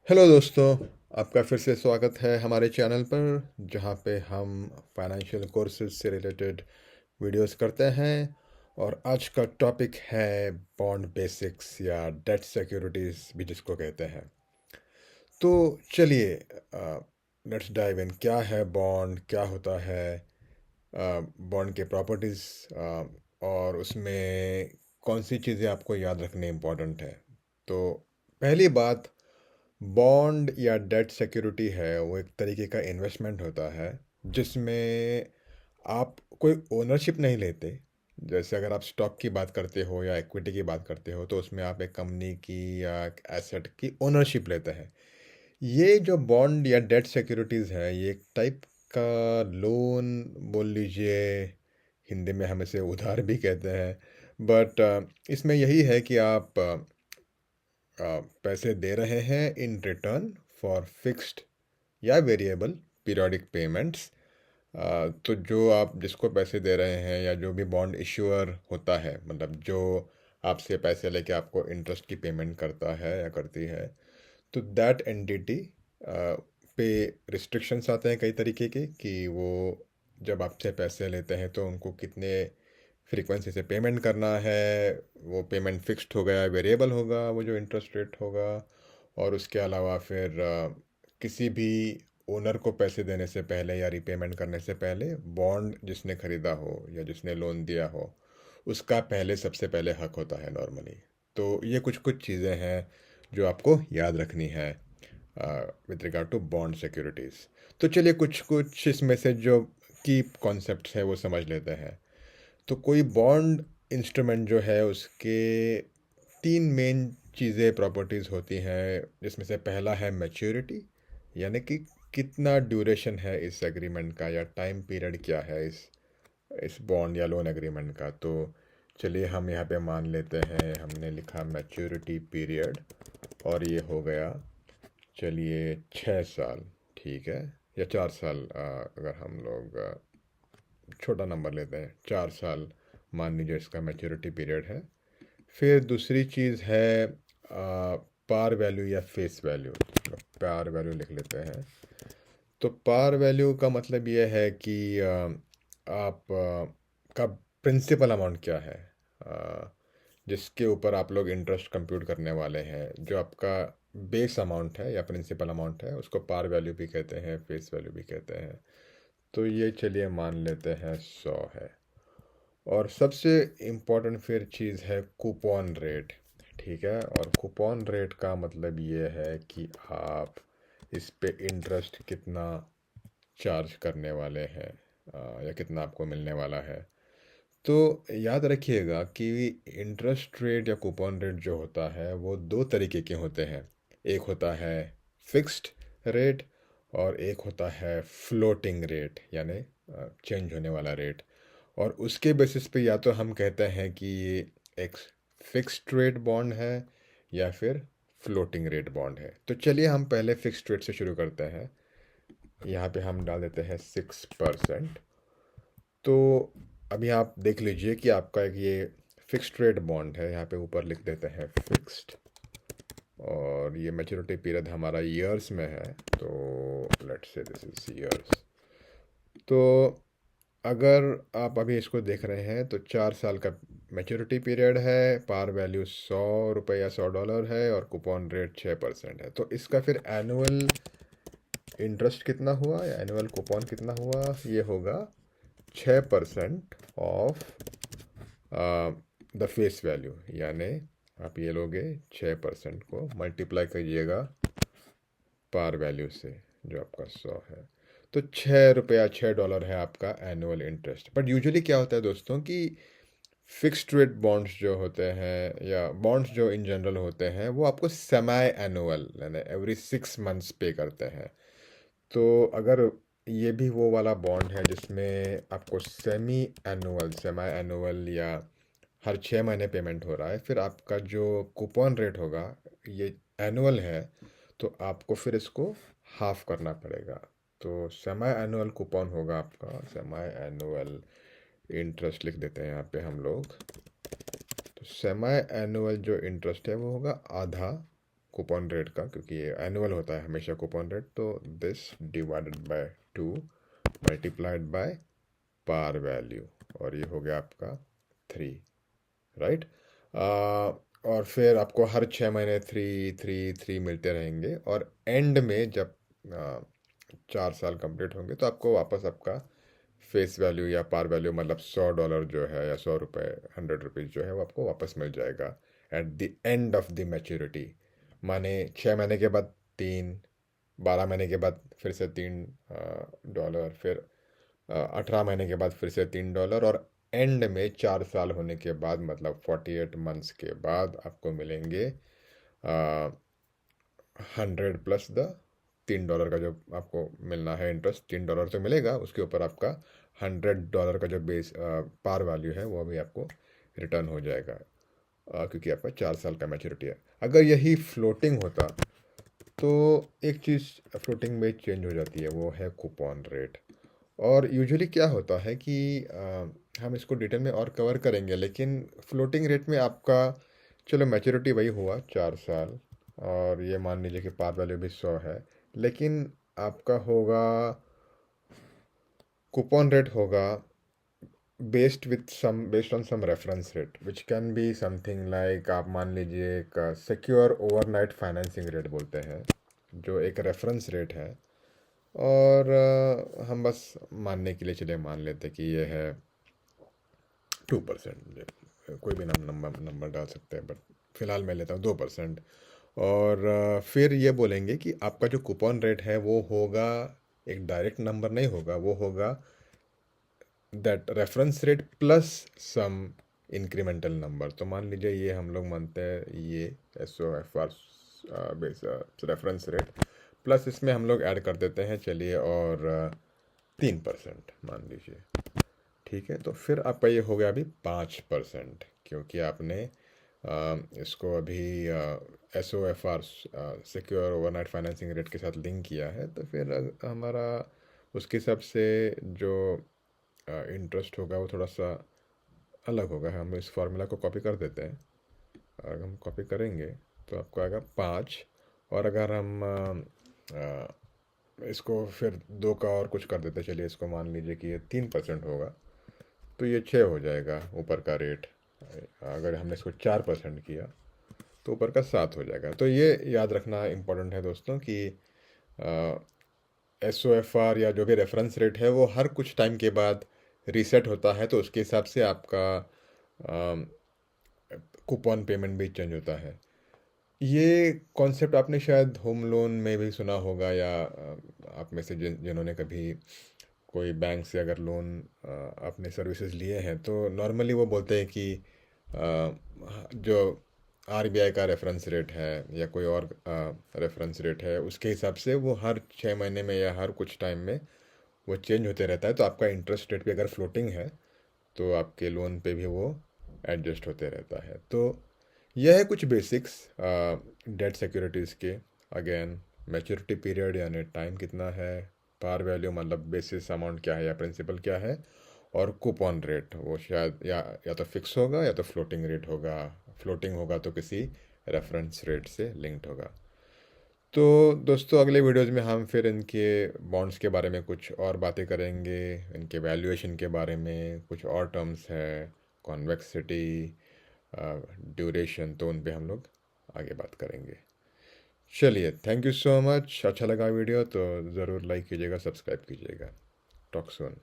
Hello दोस्तों, आपका फिर से स्वागत है हमारे चैनल पर जहाँ पे हम फाइनेंशियल कोर्सेज से रिलेटेड वीडियोस करते हैं। और आज का टॉपिक है बॉन्ड बेसिक्स या डेट सिक्योरिटीज़ भी जिसको कहते हैं। तो चलिए, लेट्स डाइव इन। क्या है बॉन्ड, क्या होता है बॉन्ड के प्रॉपर्टीज़, और उसमें कौन सी चीज़ें आपको याद रखनी इम्पोर्टेंट है। तो पहली बात, बॉन्ड या डेट सिक्योरिटी है वो एक तरीके का इन्वेस्टमेंट होता है जिसमें आप कोई ओनरशिप नहीं लेते। जैसे अगर आप स्टॉक की बात करते हो या इक्विटी की बात करते हो तो उसमें आप एक कंपनी की या एक एसेट की ओनरशिप लेते हैं। ये जो बॉन्ड या डेट सिक्योरिटीज़ है ये एक टाइप का लोन बोल लीजिए, हिंदी में हम इसे उधार भी कहते हैं। बट इसमें यही है कि आप पैसे दे रहे हैं इन रिटर्न फॉर फिक्स्ड या वेरिएबल पीरियोडिक पेमेंट्स। तो जो आप जिसको पैसे दे रहे हैं या जो भी बॉन्ड इश्यूअर होता है, मतलब जो आपसे पैसे लेके आपको इंटरेस्ट की पेमेंट करता है या करती है, तो दैट एंटिटी पे रिस्ट्रिक्शंस आते हैं कई तरीके के कि वो जब आपसे पैसे लेते हैं तो उनको कितने फ्रीक्वेंसी से पेमेंट करना है। वो पेमेंट फिक्स्ड होगा या वेरिएबल होगा वो जो इंटरेस्ट रेट होगा। और उसके अलावा फिर किसी भी ओनर को पैसे देने से पहले या रीपेमेंट करने से पहले बॉन्ड जिसने खरीदा हो या जिसने लोन दिया हो उसका पहले सबसे पहले हक होता है नॉर्मली। तो ये कुछ कुछ चीज़ें हैं जो आपको याद रखनी है with regard to bond securities. तो चलिए कुछ कुछ इसमें से जो की कॉन्सेप्ट्स हैं वो समझ लेते हैं। तो कोई बॉन्ड इंस्ट्रूमेंट जो है उसके तीन मेन चीज़ें प्रॉपर्टीज़ होती हैं, जिसमें से पहला है मैच्योरिटी, यानी कि कितना ड्यूरेशन है इस एग्रीमेंट का या टाइम पीरियड क्या है इस बॉन्ड या लोन एग्रीमेंट का। तो चलिए हम यहाँ पे मान लेते हैं, हमने लिखा मैच्योरिटी पीरियड और ये हो गया, चलिए 6 साल, ठीक है, या 4 साल। अगर हम लोग छोटा नंबर लेते हैं, 4 साल मान लीजिए इसका मैच्योरिटी पीरियड है। फिर दूसरी चीज़ है पार वैल्यू या फेस वैल्यू। पार वैल्यू लिख लेते हैं। तो पार वैल्यू का मतलब ये है कि आप का प्रिंसिपल अमाउंट क्या है, अ, जिसके ऊपर आप लोग इंटरेस्ट कंप्यूट करने वाले हैं। जो आपका बेस अमाउंट है या प्रिंसिपल अमाउंट है उसको पार वैल्यू भी कहते हैं, फेस वैल्यू भी कहते हैं। तो ये चलिए मान लेते हैं 100 है। और सबसे इम्पोर्टेंट फिर चीज़ है कूपन रेट, ठीक है। और कूपन रेट का मतलब ये है कि आप इस पे इंटरेस्ट कितना चार्ज करने वाले हैं, या कितना आपको मिलने वाला है। तो याद रखिएगा कि इंटरेस्ट रेट या कूपन रेट जो होता है वो दो तरीके के होते हैं। एक होता है फिक्स्ड रेट और एक होता है फ्लोटिंग रेट, यानी चेंज होने वाला रेट। और उसके बेसिस पे या तो हम कहते हैं कि ये एक फिक्स्ड रेट बॉन्ड है या फिर फ्लोटिंग रेट बॉन्ड है। तो चलिए हम पहले फिक्स्ड रेट से शुरू करते हैं। यहाँ पे हम डाल देते हैं 6%। तो अभी आप देख लीजिए कि आपका एक ये फिक्स्ड रेट बॉन्ड है, यहाँ पे ऊपर लिख देते हैं फिक्स्ड। और ये मैच्योरिटी पीरियड हमारा ईयर्स में है, तो let's say this is years. तो अगर आप अभी इसको देख रहे हैं तो 4 साल का मैच्योरिटी पीरियड है, पार वैल्यू 100 रुपये या $100 है और कूपन रेट 6% है। तो इसका फिर एनुअल इंटरेस्ट कितना हुआ या एनुअल कूपन कितना हुआ, ये होगा 6% ऑफ द फेस वैल्यू। यानी आप ये लोगे 6% को मल्टीप्लाई करिएगा पार वैल्यू से जो आपका 100 है। तो ₹6 $6 है आपका एनुअल इंटरेस्ट। बट यूजुअली क्या होता है दोस्तों कि फिक्स्ड रेट बॉन्ड्स जो होते हैं या बॉन्ड्स जो इन जनरल होते हैं वो आपको सेमी एनुअल यानी एवरी 6 मंथ्स पे करते हैं। तो अगर ये भी वो वाला बॉन्ड है जिसमें आपको सेमी एनुअल या हर 6 महीने पेमेंट हो रहा है, फिर आपका जो कूपन रेट होगा ये एनुअल है, तो आपको फिर इसको हाफ करना पड़ेगा। तो सेमी एनुअल कूपन होगा आपका, सेमी एनुअल इंटरेस्ट लिख देते हैं यहाँ पे हम लोग। तो सेमी एनुअल जो इंटरेस्ट है वो होगा आधा कूपन रेट का, क्योंकि ये एनुअल होता है हमेशा कूपन रेट, तो this divided by 2 multiplied by par value, और ये हो गया आपका 3, राइट। और फिर आपको हर 6 महीने 3 मिलते रहेंगे, और एंड में जब 4 साल कंप्लीट होंगे तो आपको वापस आपका फेस वैल्यू या पार वैल्यू, मतलब $100 जो है या 100 रुपये, 100 रुपीज़ जो है वो आपको वापस मिल जाएगा at the end of the maturity. माने 6 महीने के बाद 3, 12 महीने के बाद फिर से $3, फिर 18 महीने के बाद फिर से $3, और एंड में 4 साल होने के बाद, मतलब 48 मंथ्स के बाद आपको मिलेंगे 100 प्लस द $3 का जो आपको मिलना है इंटरेस्ट। $3 तो मिलेगा, उसके ऊपर आपका $100 का जो बेस पार वैल्यू है वो भी आपको रिटर्न हो जाएगा, क्योंकि आपका 4 साल का मैच्योरिटी है। अगर यही फ्लोटिंग होता तो एक चीज़ फ्लोटिंग में चेंज हो जाती है, वो है कूपन रेट। और यूजुअली क्या होता है कि हम इसको डिटेल में और कवर करेंगे, लेकिन फ्लोटिंग रेट में आपका, चलो मैच्योरिटी वही हुआ 4 साल, और ये मान लीजिए कि पार वैल्यू भी 100 है, लेकिन आपका होगा कूपन रेट होगा based on some reference rate, which can be something like, आप मान लीजिए एक सिक्योर ओवरनाइट फाइनेंसिंग रेट बोलते हैं, जो एक रेफरेंस रेट है। और हम बस मानने के लिए चलिए मान लेते हैं कि ये है 2%, कोई भी नंबर डाल सकते हैं, बट फिलहाल मैं लेता हूँ 2%। और फिर ये बोलेंगे कि आपका जो कूपन रेट है वो होगा, एक डायरेक्ट नंबर नहीं होगा, वो होगा that reference rate plus some incremental number. तो मान लीजिए ये हम लोग मानते हैं ये SOFR base reference rate, plus इसमें हम लोग ऐड कर देते हैं चलिए, और 3% मान लीजिए, ठीक है। तो फिर आपका ये हो गया अभी 5%, क्योंकि आपने इसको अभी SOFR secure overnight financing rate के साथ लिंक किया है, तो फिर हमारा उसके हिसाब से जो इंटरेस्ट होगा वो थोड़ा सा अलग होगा। हम इस फार्मूला को कॉपी कर देते हैं, अगर हम कॉपी करेंगे तो आपको आएगा 5, और अगर हम इसको फिर 2 का और कुछ कर देते, चलिए इसको मान लीजिए कि ये 3% होगा, तो ये 6 हो जाएगा ऊपर का रेट। अगर हमने इसको 4% किया तो ऊपर का 7 हो जाएगा। तो ये याद रखना इम्पोर्टेंट है दोस्तों कि SOFR या जो भी रेफरेंस रेट है वो हर कुछ टाइम के बाद रीसेट होता है, तो उसके हिसाब से आपका कूपन पेमेंट भी चेंज होता है। ये कॉन्सेप्ट आपने शायद होम लोन में भी सुना होगा, या आप में से जिन्होंने कभी कोई बैंक से अगर लोन अपने सर्विसेज लिए हैं, तो नॉर्मली वो बोलते हैं कि जो RBI का रेफरेंस रेट है या कोई और रेफरेंस रेट है, उसके हिसाब से वो हर 6 महीने में या हर कुछ टाइम में वो चेंज होते रहता है। तो आपका इंटरेस्ट रेट भी अगर फ्लोटिंग है तो आपके लोन पे भी वो एडजस्ट होते रहता है। तो यह है कुछ बेसिक्स डेट सिक्योरिटीज़ के। अगेन मैच्योरिटी पीरियड यानी टाइम कितना है, पार वैल्यू मतलब बेसिस अमाउंट क्या है या प्रिंसिपल क्या है, और कूपन रेट वो शायद या तो फिक्स होगा या तो फ्लोटिंग रेट होगा। फ्लोटिंग होगा तो किसी रेफरेंस रेट से लिंक्ड होगा। तो दोस्तों अगले वीडियोज़ में हम फिर इनके बॉन्ड्स के बारे में कुछ और बातें करेंगे, इनके वैल्यूएशन के बारे में, कुछ और टर्म्स है, कॉन्वेक्सिटी, ड्यूरेशन, तो उन पे हम लोग आगे बात करेंगे। चलिए, थैंक यू सो मच। अच्छा लगा वीडियो तो ज़रूर लाइक कीजिएगा, सब्सक्राइब कीजिएगा। टॉक सून।